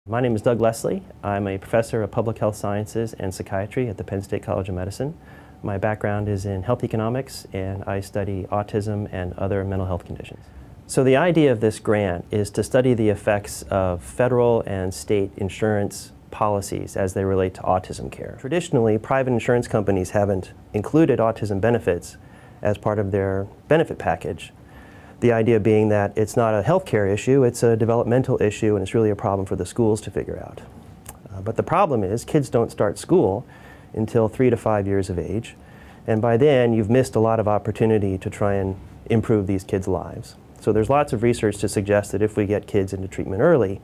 My name is Doug Leslie. I'm a professor of public health sciences and psychiatry at the Penn State College of Medicine. My background is in health economics, and I study autism and other mental health conditions. So the idea of this grant is to study the effects of federal and state insurance policies as they relate to autism care. Traditionally, private insurance companies haven't included autism benefits as part of their benefit package. The idea being that it's not a healthcare issue, it's a developmental issue, and it's really a problem for the schools to figure out. But the problem is kids don't start school until 3 to 5 years of age, and by then you've missed a lot of opportunity to try and improve these kids' lives. So there's lots of research to suggest that if we get kids into treatment early,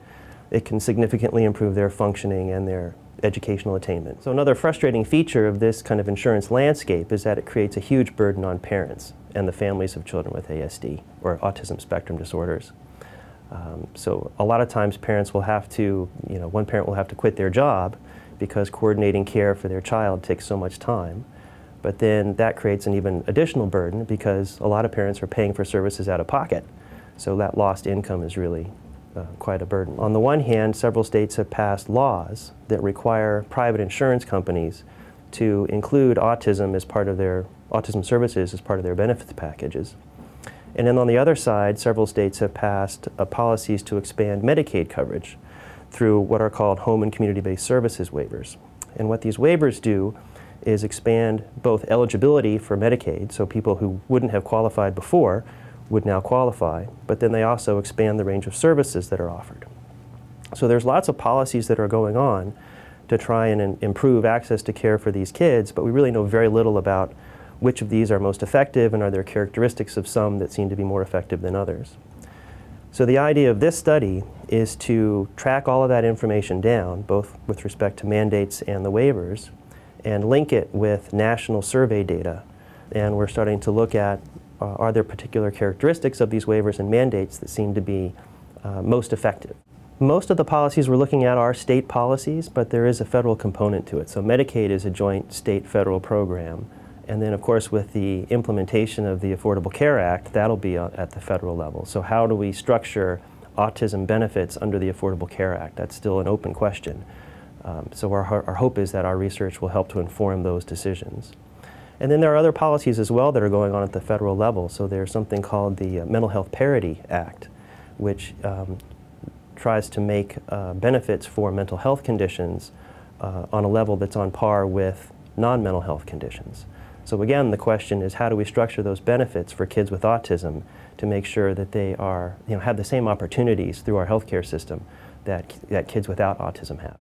it can significantly improve their functioning and their educational attainment. So another frustrating feature of this kind of insurance landscape is that it creates a huge burden on parents and the families of children with ASD, or autism spectrum disorders. So a lot of times parents will have to, one parent will have to quit their job because coordinating care for their child takes so much time. But then that creates an even additional burden because a lot of parents are paying for services out of pocket. So that lost income is really quite a burden. On the one hand, several states have passed laws that require private insurance companies to include autism as part of their autism services as part of their benefits packages. And then on the other side, several states have passed policies to expand Medicaid coverage through what are called home and community-based services waivers. And what these waivers do is expand both eligibility for Medicaid, so people who wouldn't have qualified before would now qualify, but then they also expand the range of services that are offered. So there's lots of policies that are going on to try and improve access to care for these kids, but we really know very little about which of these are most effective and are there characteristics of some that seem to be more effective than others. So the idea of this study is to track all of that information down, both with respect to mandates and the waivers, and link it with national survey data. And we're starting to look at are there particular characteristics of these waivers and mandates that seem to be most effective. Most of the policies we're looking at are state policies, but there is a federal component to it. So Medicaid is a joint state-federal program. And then, of course, with the implementation of the Affordable Care Act, that'll be at the federal level. So how do we structure autism benefits under the Affordable Care Act? That's still an open question. So our hope is that our research will help to inform those decisions. And then there are other policies as well that are going on at the federal level. So there's something called the Mental Health Parity Act, which tries to make benefits for mental health conditions on a level that's on par with non-mental health conditions. So again, the question is, how do we structure those benefits for kids with autism to make sure that they are, have the same opportunities through our healthcare system that kids without autism have?